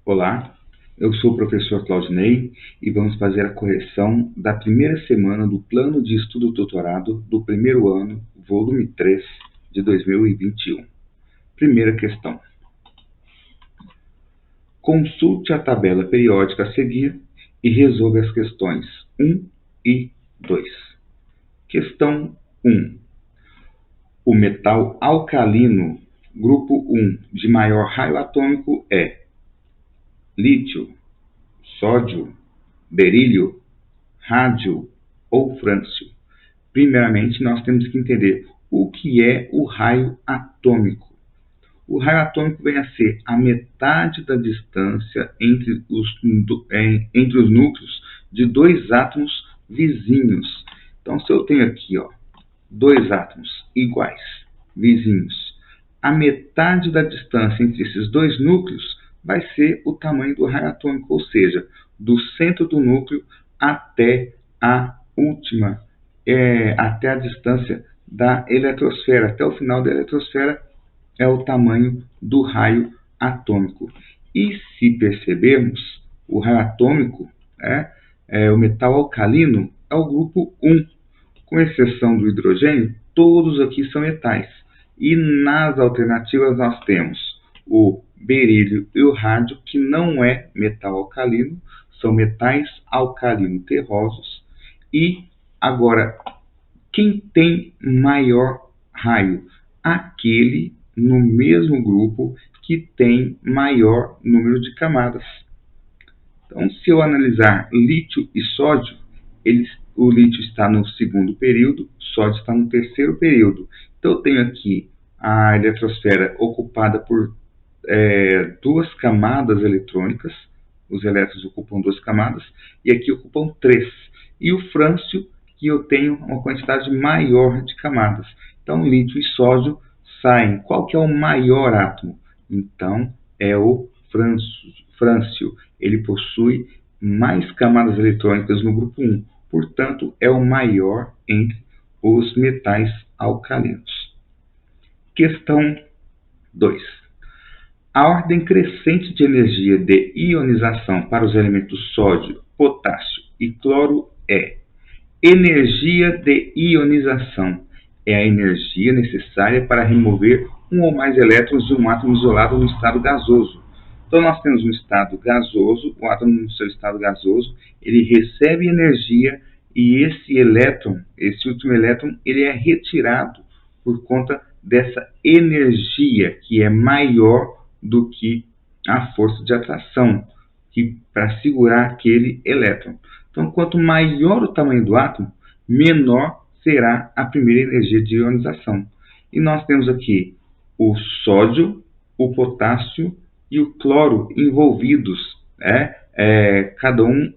Olá, eu sou o professor Claudinei e vamos fazer a correção da primeira semana do Plano de Estudo Doutorado do primeiro ano, volume 3, de 2021. Primeira questão. Consulte a tabela periódica a seguir e resolva as questões 1 e 2. Questão 1. O metal alcalino, grupo 1, de maior raio atômico é lítio, sódio, berílio, rádio ou frâncio. Primeiramente, nós temos que entender o que é o raio atômico. O raio atômico vem a ser a metade da distância entre os núcleos de dois átomos vizinhos. Então, se eu tenho aqui, dois átomos iguais, vizinhos, a metade da distância entre esses dois núcleos vai ser o tamanho do raio atômico, ou seja, do centro do núcleo até a última, até a distância da eletrosfera, até o final da eletrosfera, é o tamanho do raio atômico. E se percebermos, o raio atômico, o metal alcalino, é o grupo 1. Com exceção do hidrogênio, todos aqui são metais. E nas alternativas nós temos o berílio e o rádio, que não é metal alcalino, são metais alcalino-terrosos. E agora, quem tem maior raio? Aquele no mesmo grupo que tem maior número de camadas. Então, se eu analisar lítio e sódio, o lítio está no segundo período, o sódio está no terceiro período. Então, eu tenho aqui a eletrosfera ocupada por duas camadas eletrônicas, os elétrons ocupam duas camadas, e aqui ocupam três. E o frâncio, que eu tenho uma quantidade maior de camadas. Então, lítio e sódio saem. Qual que é o maior átomo? Então, é o frâncio. Ele possui mais camadas eletrônicas no grupo 1. Portanto, é o maior entre os metais alcalinos. Questão 2. A ordem crescente de energia de ionização para os elementos sódio, potássio e cloro é: energia de ionização é a energia necessária para remover um ou mais elétrons de um átomo isolado no estado gasoso. Então, nós temos um estado gasoso, o átomo no seu estado gasoso, ele recebe energia e esse último elétron, ele é retirado por conta dessa energia que é maior do que a força de atração para segurar aquele elétron. Então, quanto maior o tamanho do átomo, menor será a primeira energia de ionização. E nós temos aqui o sódio, o potássio e o cloro envolvidos, cada um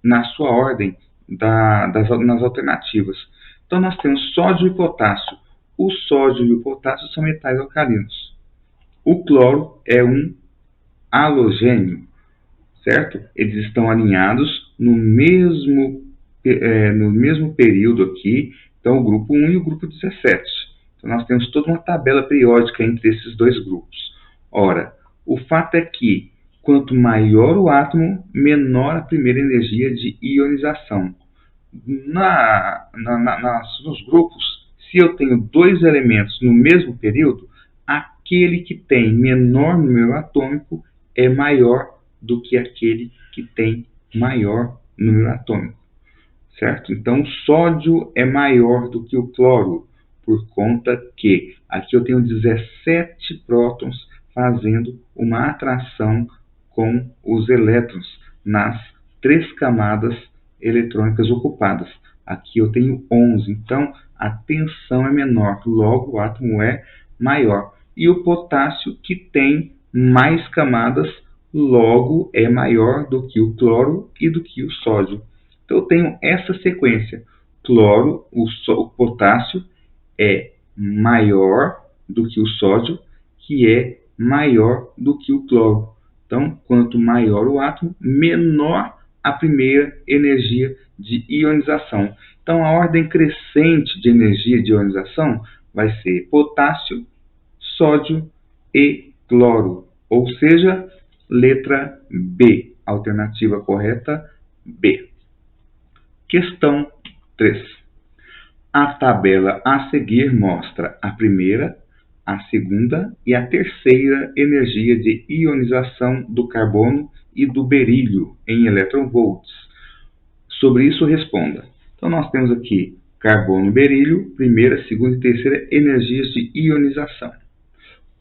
na sua ordem nas alternativas. Então, nós temos sódio e potássio. O sódio e o potássio são metais alcalinos. O cloro é um halogênio, certo? Eles estão alinhados no mesmo período aqui, então o grupo 1 e o grupo 17. Então, nós temos toda uma tabela periódica entre esses dois grupos. Ora, o fato é que, quanto maior o átomo, menor a primeira energia de ionização. Nos grupos, se eu tenho dois elementos no mesmo período, aquele que tem menor número atômico é maior do que aquele que tem maior número atômico, certo? Então, o sódio é maior do que o cloro, por conta que aqui eu tenho 17 prótons fazendo uma atração com os elétrons nas três camadas eletrônicas ocupadas. Aqui eu tenho 11, então a tensão é menor, logo o átomo é maior. E o potássio, que tem mais camadas, logo é maior do que o cloro e do que o sódio. Então eu tenho essa sequência: cloro, o potássio é maior do que o sódio, que é maior do que o cloro. Então, quanto maior o átomo, menor a primeira energia de ionização. Então, a ordem crescente de energia de ionização vai ser potássio, sódio e cloro. Ou seja, Letra B, alternativa correta, B. Questão 3. A tabela a seguir mostra a primeira, a segunda e a terceira energia de ionização do carbono e do berílio em eletronvolts. Sobre isso, responda. Então, nós temos aqui carbono e berílio, primeira, segunda e terceira energias de ionização.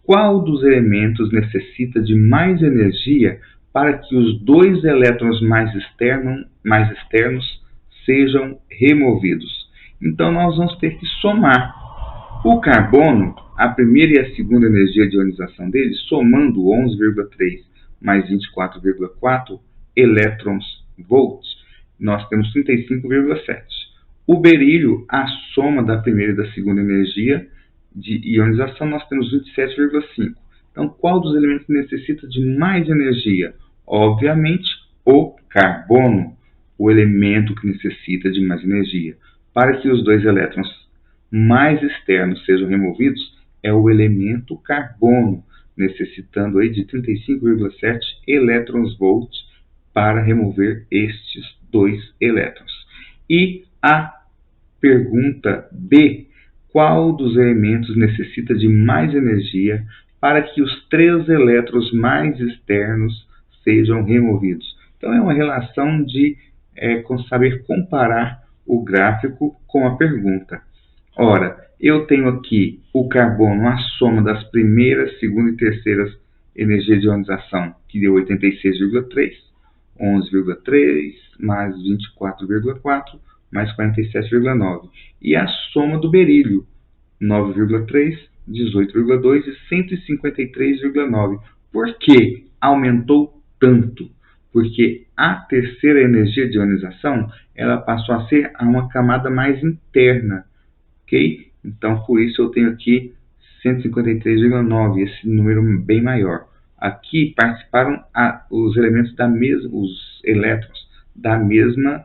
Qual dos elementos necessita de mais energia para que os dois elétrons mais externos sejam removidos? Então, nós vamos ter que somar. O carbono, a primeira e a segunda energia de ionização dele, somando 11,3 mais 24,4 elétrons-volts, nós temos 35,7. O berílio, a soma da primeira e da segunda energia de ionização, nós temos 27,5. Então, qual dos elementos necessita de mais energia? Obviamente, o carbono, o elemento que necessita de mais energia. Para que os dois elétrons mais externos sejam removidos, é o elemento carbono, necessitando aí de 35,7 elétrons-volts para remover estes dois elétrons. E a pergunta B, qual dos elementos necessita de mais energia para que os três elétrons mais externos sejam removidos? Então, é uma relação de saber comparar o gráfico com a pergunta. Ora, eu tenho aqui o carbono, a soma das primeiras, segunda e terceiras energias de ionização, que deu 86,3, 11,3 mais 24,4 mais 47,9. E a soma do berílio, 9,3, 18,2 e 153,9. Por que aumentou tanto? Porque a terceira energia de ionização, ela passou a ser uma camada mais interna, ok? Então, por isso eu tenho aqui 153,9, esse número bem maior. Aqui participaram os elementos os elétrons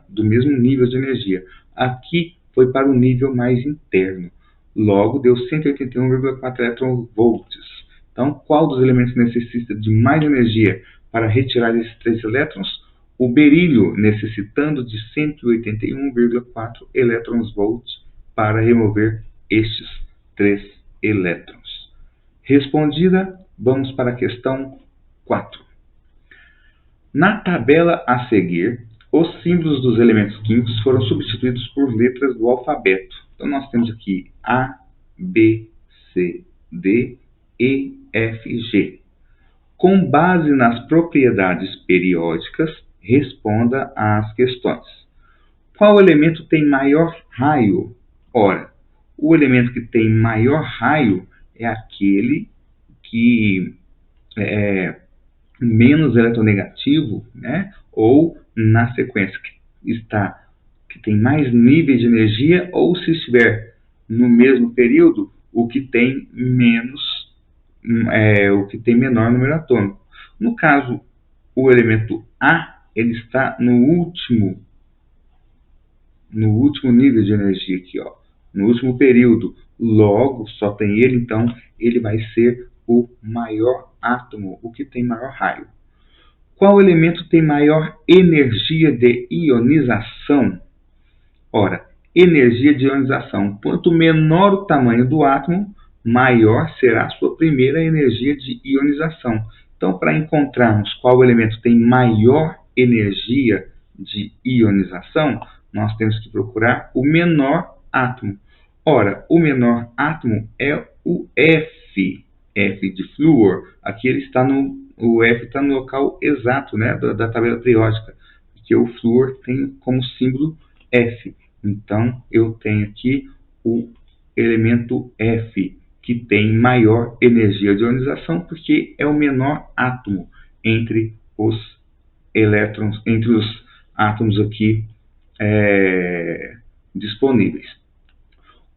do mesmo nível de energia. Aqui foi para o nível mais interno. Logo, deu 181,4 eletronvolts. Então, qual dos elementos necessita de mais energia para retirar esses três elétrons? O berílio, necessitando de 181,4 elétrons-volts para remover estes três elétrons. Respondida, vamos para a questão 4. Na tabela a seguir, os símbolos dos elementos químicos foram substituídos por letras do alfabeto. Então, nós temos aqui A, B, C, D, E, F, G. Com base nas propriedades periódicas, responda às questões. Qual elemento tem maior raio? Ora, o elemento que tem maior raio é aquele que é menos eletronegativo, né? Ou na sequência que tem mais níveis de energia, ou se estiver no mesmo período, o que tem menor número atômico. No caso, o elemento A, ele está no último nível de energia aqui, ó, no último período. Logo, só tem ele, então ele vai ser o maior átomo, o que tem maior raio. Qual elemento tem maior energia de ionização? Ora, energia de ionização. Quanto menor o tamanho do átomo, maior será a sua primeira energia de ionização. Então, para encontrarmos qual elemento tem maior energia de ionização, nós temos que procurar o menor átomo. Ora, o menor átomo é o F, F de flúor. Aqui ele está o F está no local exato, né, da tabela periódica, porque o flúor tem como símbolo F. Então, eu tenho aqui o elemento F, que tem maior energia de ionização, porque é o menor átomo entre os elétrons, entre os átomos aqui disponíveis.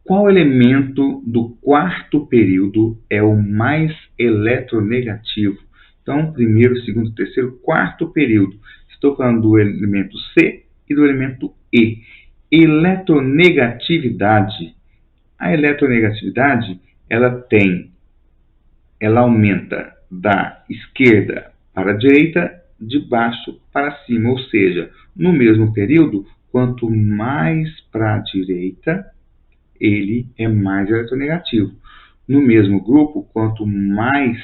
Qual elemento do quarto período é o mais eletronegativo? Então, primeiro, segundo, terceiro, quarto período. Estou falando do elemento C e do elemento E. Eletronegatividade. A eletronegatividade, ela aumenta da esquerda para a direita, de baixo para cima, ou seja, no mesmo período, quanto mais para a direita, ele é mais eletronegativo. No mesmo grupo, quanto mais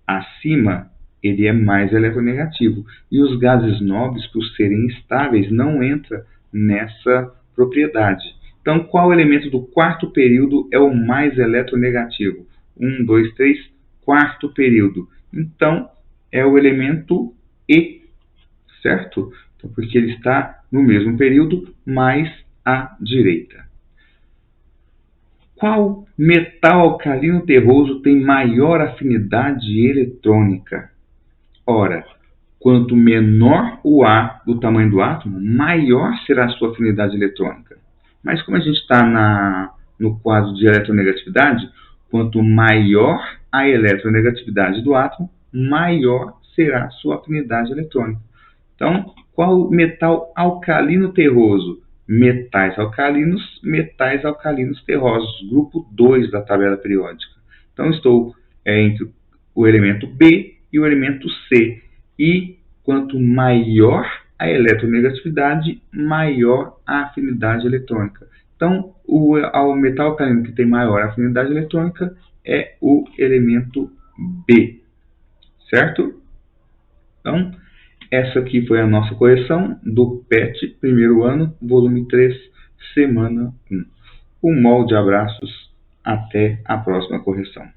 acima, ele é mais eletronegativo. E os gases nobres, por serem estáveis, não entram nessa propriedade. Então, qual elemento do quarto período é o mais eletronegativo? 1, 2, 3, quarto período. Então, é o elemento E, certo? Então, porque ele está no mesmo período, mais à direita. Qual metal alcalino terroso tem maior afinidade eletrônica? Ora, quanto menor o A do tamanho do átomo, maior será a sua afinidade eletrônica. Mas como a gente está no quadro de eletronegatividade, quanto maior a eletronegatividade do átomo, maior será a sua afinidade eletrônica. Então, qual metal alcalino terroso? Metais alcalinos terrosos, grupo 2 da tabela periódica. Então, estou entre o elemento B e o elemento C. E quanto maior a eletronegatividade, maior a afinidade eletrônica. Então, o metal alcalino que tem maior afinidade eletrônica é o elemento B, certo? Então, essa aqui foi a nossa correção do PET, primeiro ano, volume 3, semana 1. Um molde de abraços, até a próxima correção.